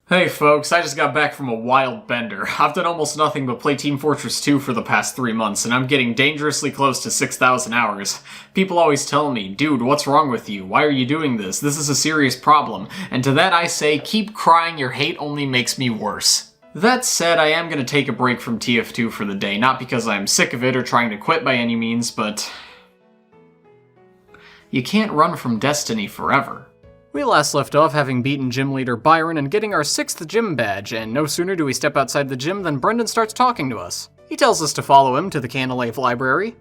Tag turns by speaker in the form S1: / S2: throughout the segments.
S1: Hey folks, I just got back from a wild bender. I've done almost nothing but play Team Fortress 2 for the past 3 months, and I'm getting dangerously close to 6,000 hours. People always tell me, dude, what's wrong with you? Why are you doing this? This is a serious problem. And to that I say, keep crying, your hate only makes me worse. That said, I am going to take a break from TF2 for the day, not because I'm sick of it or trying to quit by any means, but you can't run from destiny forever. We last left off having beaten gym leader Byron and getting our 6th gym badge, and no sooner do we step outside the gym than Brendan starts talking to us. He tells us to follow him to the Canalave Library.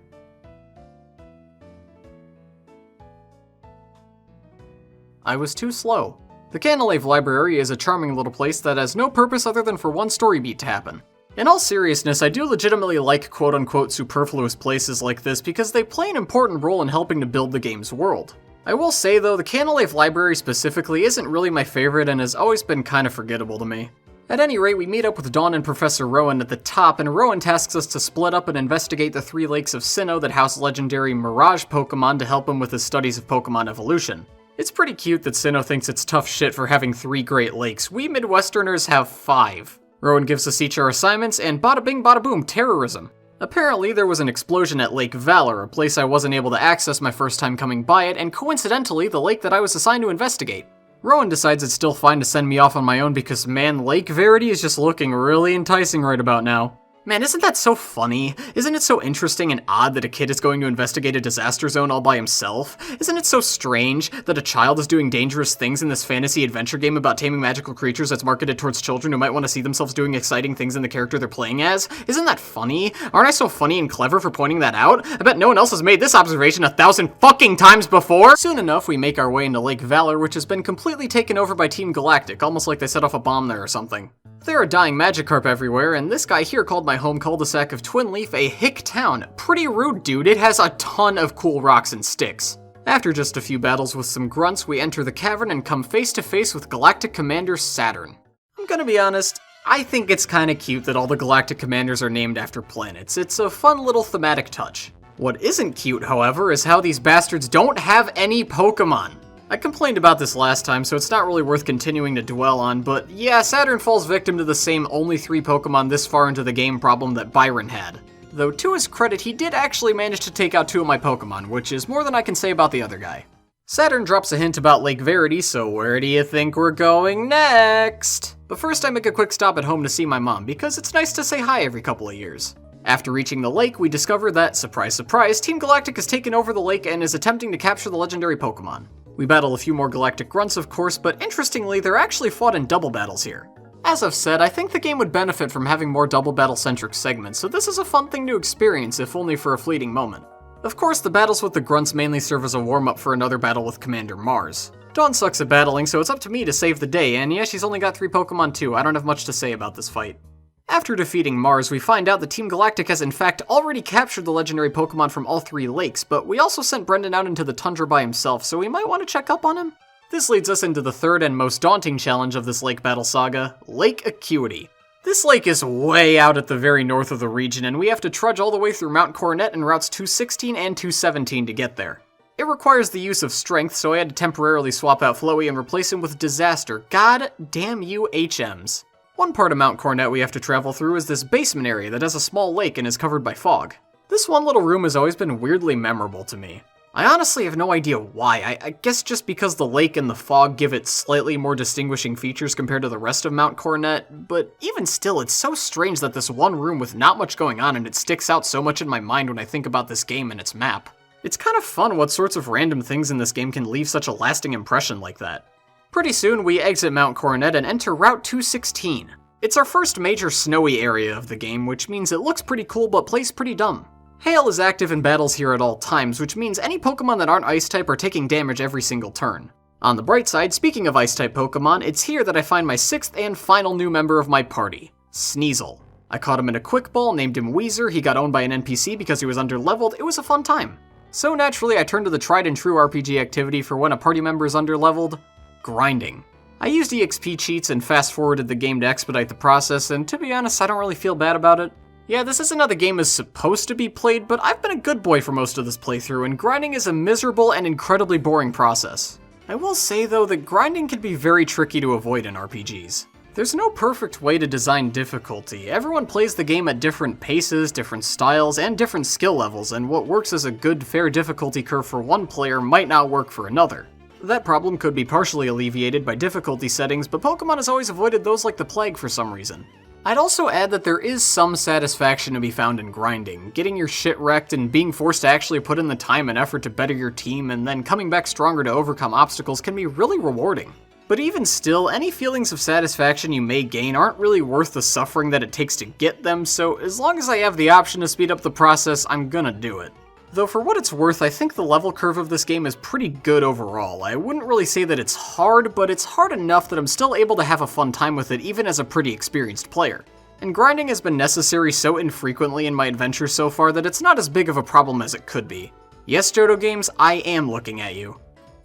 S1: I was too slow. The Canalave Library is a charming little place that has no purpose other than for one story beat to happen. In all seriousness, I do legitimately like quote-unquote superfluous places like this because they play an important role in helping to build the game's world. I will say though, the Canalave Library specifically isn't really my favorite and has always been kinda forgettable to me. At any rate, we meet up with Dawn and Professor Rowan at the top, and Rowan tasks us to split up and investigate the 3 lakes of Sinnoh that house legendary Mirage Pokemon to help him with his studies of Pokemon evolution. It's pretty cute that Sinnoh thinks it's tough shit for having 3 Great Lakes. We Midwesterners have 5. Rowan gives us each our assignments, and bada bing bada boom, terrorism. Apparently, there was an explosion at Lake Valor, a place I wasn't able to access my first time coming by it, and coincidentally, the lake that I was assigned to investigate. Rowan decides it's still fine to send me off on my own because, man, Lake Verity is just looking really enticing right about now. Man, isn't that so funny? Isn't it so interesting and odd that a kid is going to investigate a disaster zone all by himself? Isn't it so strange that a child is doing dangerous things in this fantasy adventure game about taming magical creatures that's marketed towards children who might want to see themselves doing exciting things in the character they're playing as? Isn't that funny? Aren't I so funny and clever for pointing that out? I bet no one else has made this observation 1,000 fucking times before! Soon enough, we make our way into Lake Valor, which has been completely taken over by Team Galactic, almost like they set off a bomb there or something. There are dying Magikarp everywhere, and this guy here called my home cul-de-sac of Twin Leaf a hick town. Pretty rude, dude. It has a ton of cool rocks and sticks. After just a few battles with some grunts, we enter the cavern and come face to face with Galactic Commander Saturn. I'm gonna be honest, I think it's kinda cute that all the Galactic Commanders are named after planets. It's a fun little thematic touch. What isn't cute, however, is how these bastards don't have any Pokemon. I complained about this last time, so it's not really worth continuing to dwell on, but yeah, Saturn falls victim to the same only 3 Pokemon this far into the game problem that Byron had. Though to his credit, he did actually manage to take out 2 of my Pokemon, which is more than I can say about the other guy. Saturn drops a hint about Lake Verity, so where do you think we're going next? But first I make a quick stop at home to see my mom, because it's nice to say hi every couple of years. After reaching the lake, we discover that, surprise surprise, Team Galactic has taken over the lake and is attempting to capture the legendary Pokemon. We battle a few more Galactic Grunts, of course, but interestingly, they're actually fought in double battles here. As I've said, I think the game would benefit from having more double battle-centric segments, so this is a fun thing to experience, if only for a fleeting moment. Of course, the battles with the Grunts mainly serve as a warm-up for another battle with Commander Mars. Dawn sucks at battling, so it's up to me to save the day, and yeah, she's only got 3 Pokemon too. I don't have much to say about this fight. After defeating Mars, we find out that Team Galactic has in fact already captured the legendary Pokemon from all 3 lakes, but we also sent Brendan out into the tundra by himself, so we might want to check up on him. This leads us into the 3rd and most daunting challenge of this lake battle saga, Lake Acuity. This lake is way out at the very north of the region, and we have to trudge all the way through Mount Coronet and routes 216 and 217 to get there. It requires the use of strength, so I had to temporarily swap out Flowey and replace him with Disaster. God damn you HMs. One part of Mount Coronet we have to travel through is this basement area that has a small lake and is covered by fog. This one little room has always been weirdly memorable to me. I honestly have no idea why. I guess just because the lake and the fog give it slightly more distinguishing features compared to the rest of Mount Coronet, but even still, it's so strange that this one room with not much going on and it sticks out so much in my mind when I think about this game and its map. It's kind of fun what sorts of random things in this game can leave such a lasting impression like that. Pretty soon, we exit Mount Coronet and enter Route 216. It's our first major snowy area of the game, which means it looks pretty cool but plays pretty dumb. Hail is active in battles here at all times, which means any Pokemon that aren't Ice-type are taking damage every single turn. On the bright side, speaking of Ice-type Pokemon, it's here that I find my 6th and final new member of my party, Sneasel. I caught him in a quick ball, named him Weezer, he got owned by an NPC because he was underleveled, it was a fun time. So naturally, I turned to the tried and true RPG activity for when a party member is underleveled, grinding. I used EXP cheats and fast-forwarded the game to expedite the process, and to be honest, I don't really feel bad about it. Yeah, this isn't how the game is supposed to be played, but I've been a good boy for most of this playthrough, and grinding is a miserable and incredibly boring process. I will say though that grinding can be very tricky to avoid in RPGs. There's no perfect way to design difficulty. Everyone plays the game at different paces, different styles, and different skill levels, and what works as a good, fair difficulty curve for one player might not work for another. That problem could be partially alleviated by difficulty settings, but Pokemon has always avoided those like the plague for some reason. I'd also add that there is some satisfaction to be found in grinding. Getting your shit wrecked and being forced to actually put in the time and effort to better your team and then coming back stronger to overcome obstacles can be really rewarding. But even still, any feelings of satisfaction you may gain aren't really worth the suffering that it takes to get them, so as long as I have the option to speed up the process, I'm gonna do it. Though for what it's worth, I think the level curve of this game is pretty good overall. I wouldn't really say that it's hard, but it's hard enough that I'm still able to have a fun time with it even as a pretty experienced player. And grinding has been necessary so infrequently in my adventure so far that it's not as big of a problem as it could be. Yes, Johto Games, I am looking at you.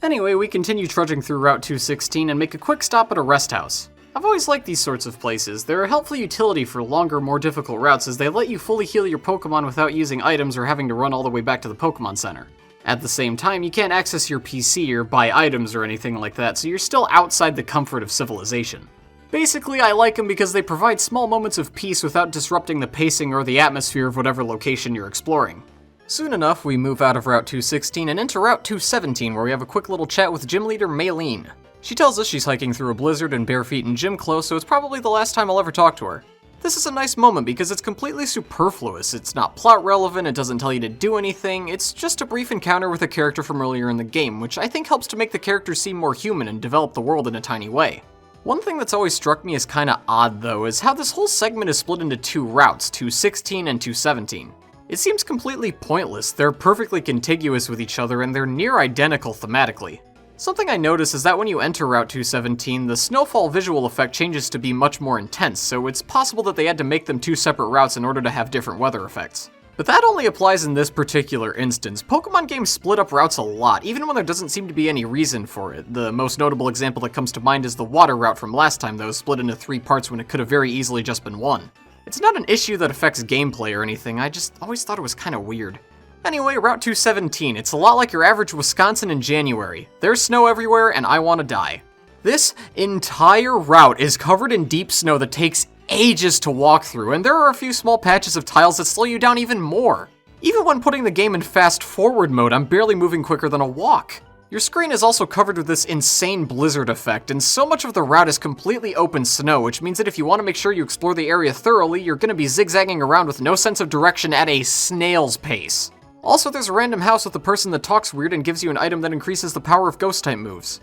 S1: Anyway, we continue trudging through Route 216 and make a quick stop at a rest house. I've always liked these sorts of places. They're a helpful utility for longer, more difficult routes as they let you fully heal your Pokemon without using items or having to run all the way back to the Pokemon Center. At the same time, you can't access your PC or buy items or anything like that, so you're still outside the comfort of civilization. Basically, I like them because they provide small moments of peace without disrupting the pacing or the atmosphere of whatever location you're exploring. Soon enough, we move out of Route 216 and into Route 217, where we have a quick little chat with Gym Leader Maylene. She tells us she's hiking through a blizzard in bare feet and gym clothes, so it's probably the last time I'll ever talk to her. This is a nice moment because it's completely superfluous. It's not plot relevant, it doesn't tell you to do anything, it's just a brief encounter with a character from earlier in the game, which I think helps to make the character seem more human and develop the world in a tiny way. One thing that's always struck me as kinda odd though is how this whole segment is split into two routes, 216 and 217. It seems completely pointless. They're perfectly contiguous with each other and they're near identical thematically. Something I notice is that when you enter Route 217, the snowfall visual effect changes to be much more intense, so it's possible that they had to make them two separate routes in order to have different weather effects. But that only applies in this particular instance. Pokemon games split up routes a lot, even when there doesn't seem to be any reason for it. The most notable example that comes to mind is the water route from last time that was split into 3 parts when it could have very easily just been 1. It's not an issue that affects gameplay or anything, I just always thought it was kinda weird. Anyway, Route 217, it's a lot like your average Wisconsin in January. There's snow everywhere and I wanna die. This entire route is covered in deep snow that takes ages to walk through, and there are a few small patches of tiles that slow you down even more. Even when putting the game in fast forward mode, I'm barely moving quicker than a walk. Your screen is also covered with this insane blizzard effect, and so much of the route is completely open snow, which means that if you want to make sure you explore the area thoroughly, you're going to be zigzagging around with no sense of direction at a snail's pace. Also, there's a random house with a person that talks weird and gives you an item that increases the power of ghost-type moves.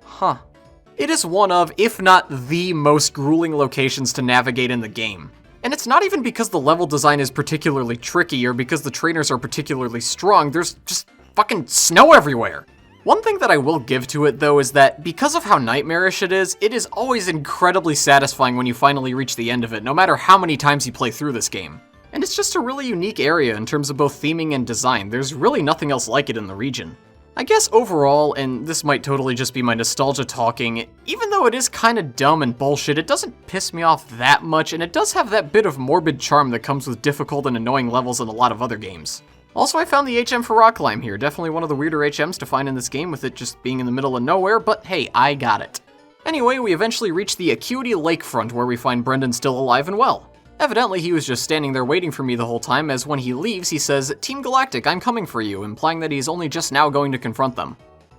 S1: Huh. It is one of, if not the most grueling locations to navigate in the game. And it's not even because the level design is particularly tricky or because the trainers are particularly strong, there's just fucking snow everywhere. One thing that I will give to it though is that because of how nightmarish it is always incredibly satisfying when you finally reach the end of it, no matter how many times you play through this game. And it's just a really unique area in terms of both theming and design. There's really nothing else like it in the region. I guess overall, and this might totally just be my nostalgia talking, even though it is kinda dumb and bullshit, it doesn't piss me off that much, and it does have that bit of morbid charm that comes with difficult and annoying levels in a lot of other games. Also, I found the HM for Rock Climb here, definitely one of the weirder HMs to find in this game with it just being in the middle of nowhere, but hey, I got it. Anyway, we eventually reach the Acuity Lakefront where we find Brendan still alive and well. Evidently, he was just standing there waiting for me the whole time, as when he leaves, he says, "Team Galactic, I'm coming for you," implying that he's only just now going to confront them.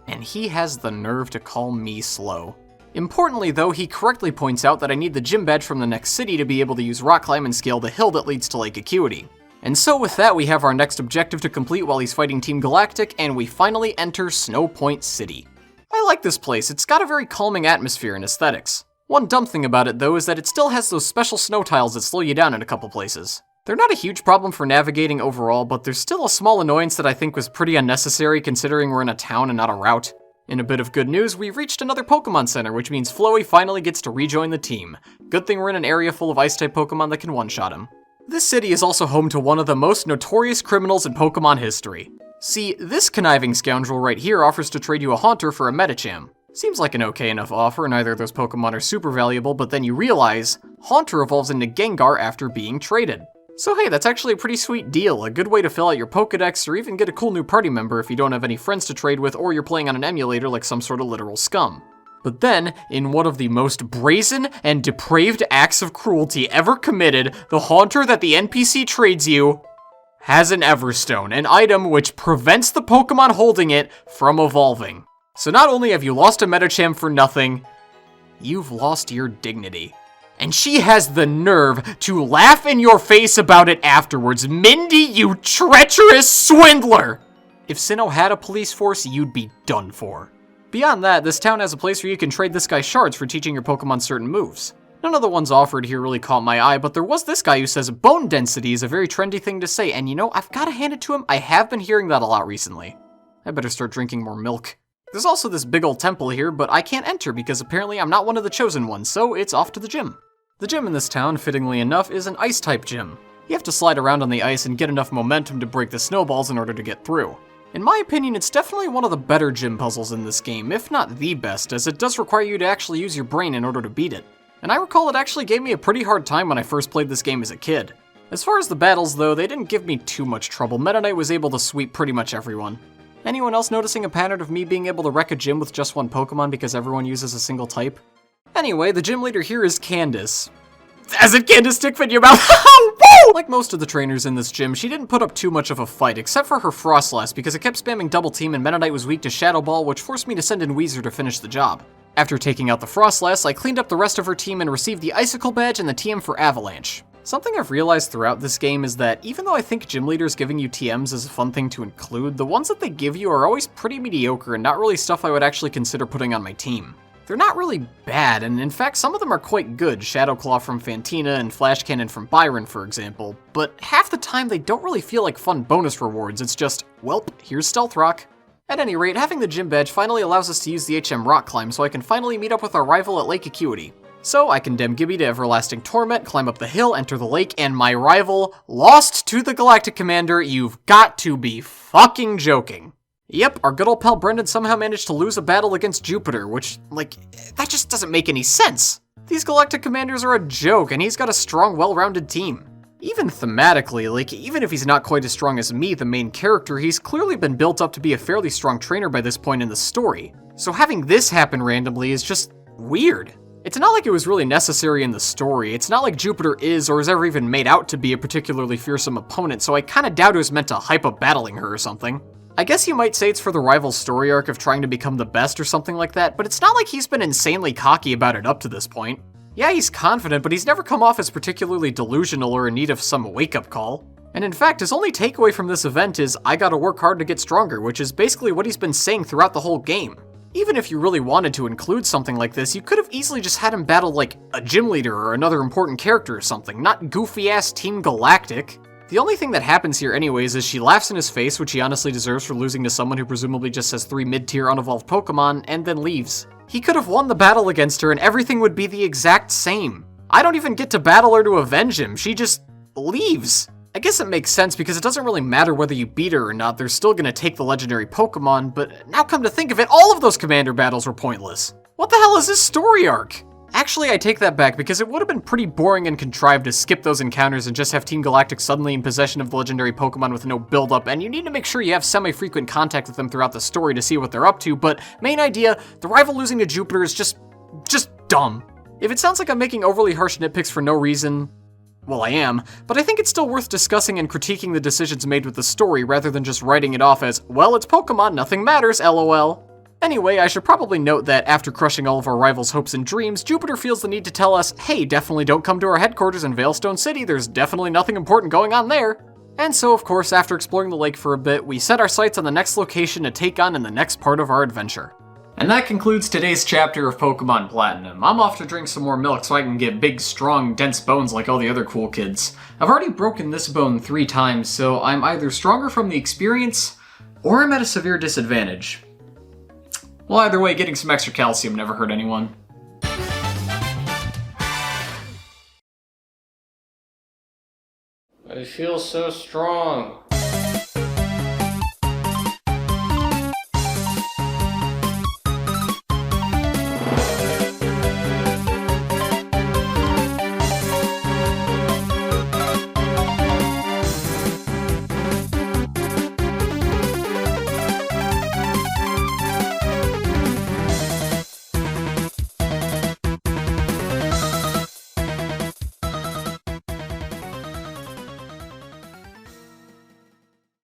S1: And he has the nerve to call me slow. Importantly though, he correctly points out that I need the gym badge from the next city to be able to use Rock Climb and scale the hill that leads to Lake Acuity. And so with that, we have our next objective to complete while he's fighting Team Galactic, and we finally enter Snow Point City. I like this place, it's got a very calming atmosphere and aesthetics. One dumb thing about it though is that it still has those special snow tiles that slow you down in a couple places. They're not a huge problem for navigating overall, but there's still a small annoyance that I think was pretty unnecessary considering we're in a town and not a route. In a bit of good news, we've reached another Pokemon Center, which means Flowey finally gets to rejoin the team. Good thing we're in an area full of Ice-type Pokemon that can one-shot him. This city is also home to one of the most notorious criminals in Pokemon history. See, this conniving scoundrel right here offers to trade you a Haunter for a Medicham. Seems like an okay enough offer, neither of those Pokemon are super valuable, but then you realize, Haunter evolves into Gengar after being traded. So hey, that's actually a pretty sweet deal, a good way to fill out your Pokedex or even get a cool new party member if you don't have any friends to trade with or you're playing on an emulator like some sort of literal scum. But then, in one of the most brazen and depraved acts of cruelty ever committed, the Haunter that the NPC trades you has an Everstone, an item which prevents the Pokemon holding it from evolving. So not only have you lost a Medicham for nothing, you've lost your dignity. And she has the nerve to laugh in your face about it afterwards. Mindy, you treacherous swindler! If Sinnoh had a police force, you'd be done for. Beyond that, this town has a place where you can trade this guy shards for teaching your Pokemon certain moves. None of the ones offered here really caught my eye, but there was this guy who says bone density is a very trendy thing to say, and you know, I've gotta hand it to him, I have been hearing that a lot recently. I better start drinking more milk. There's also this big old temple here, but I can't enter because apparently I'm not one of the chosen ones, so it's off to the gym. The gym in this town, fittingly enough, is an ice-type gym. You have to slide around on the ice and get enough momentum to break the snowballs in order to get through. In my opinion, it's definitely one of the better gym puzzles in this game, if not the best, as it does require you to actually use your brain in order to beat it. And I recall it actually gave me a pretty hard time when I first played this game as a kid. As far as the battles though, they didn't give me too much trouble. Meta Knight was able to sweep pretty much everyone. Anyone else noticing a pattern of me being able to wreck a gym with just one Pokemon because everyone uses a single type? Anyway, the gym leader here is Candace. As in Candace stick in your mouth. Like most of the trainers in this gym, she didn't put up too much of a fight, except for her Frostlass, because it kept spamming double team and Meta Knight was weak to Shadow Ball, which forced me to send in Weezer to finish the job. After taking out the Frostlass, I cleaned up the rest of her team and received the Icicle Badge and the TM for Avalanche. Something I've realized throughout this game is that even though I think gym leaders giving you TMs is a fun thing to include, the ones that they give you are always pretty mediocre and not really stuff I would actually consider putting on my team. They're not really bad, and in fact some of them are quite good, Shadow Claw from Fantina and Flash Cannon from Byron for example, but half the time they don't really feel like fun bonus rewards, it's just, welp, here's Stealth Rock. At any rate, having the gym badge finally allows us to use the HM Rock Climb so I can finally meet up with our rival at Lake Acuity. So I condemn Gibby to Everlasting Torment, climb up the hill, enter the lake, and my rival lost to the Galactic Commander. You've got to be fucking joking. Yep, our good old pal Brendan somehow managed to lose a battle against Jupiter, which, that just doesn't make any sense. These Galactic Commanders are a joke, and he's got a strong, well-rounded team. Even thematically, even if he's not quite as strong as me, the main character, he's clearly been built up to be a fairly strong trainer by this point in the story. So having this happen randomly is just weird. It's not like it was really necessary in the story. It's not like Jupiter is or is ever even made out to be a particularly fearsome opponent, so I kinda doubt it was meant to hype up battling her or something. I guess you might say it's for the rival's story arc of trying to become the best or something like that, but it's not like he's been insanely cocky about it up to this point. Yeah, he's confident, but he's never come off as particularly delusional or in need of some wake-up call. And in fact, his only takeaway from this event is, I gotta work hard to get stronger, which is basically what he's been saying throughout the whole game. Even if you really wanted to include something like this, you could have easily just had him battle like a gym leader or another important character or something, not goofy-ass Team Galactic. The only thing that happens here anyways is she laughs in his face, which he honestly deserves for losing to someone who presumably just has 3 mid-tier unevolved Pokemon, and then leaves. He could have won the battle against her and everything would be the exact same. I don't even get to battle her to avenge him, she just leaves. I guess it makes sense because it doesn't really matter whether you beat her or not, they're still gonna take the legendary Pokemon, but now come to think of it, all of those commander battles were pointless. What the hell is this story arc? Actually, I take that back because it would have been pretty boring and contrived to skip those encounters and just have Team Galactic suddenly in possession of the legendary Pokemon with no build-up, and you need to make sure you have semi-frequent contact with them throughout the story to see what they're up to, but main idea, the rival losing to Jupiter is just dumb. If it sounds like I'm making overly harsh nitpicks for no reason, well, I am, but I think it's still worth discussing and critiquing the decisions made with the story rather than just writing it off as, well, it's Pokemon, nothing matters, lol. Anyway, I should probably note that after crushing all of our rivals' hopes and dreams, Jupiter feels the need to tell us, hey, definitely don't come to our headquarters in Veilstone City, there's definitely nothing important going on there. And so, of course, after exploring the lake for a bit, we set our sights on the next location to take on in the next part of our adventure. And that concludes today's chapter of Pokemon Platinum. I'm off to drink some more milk so I can get big, strong, dense bones like all the other cool kids. I've already broken this bone 3 times, so I'm either stronger from the experience, or I'm at a severe disadvantage. Well, either way, getting some extra calcium never hurt anyone.
S2: I feel so strong.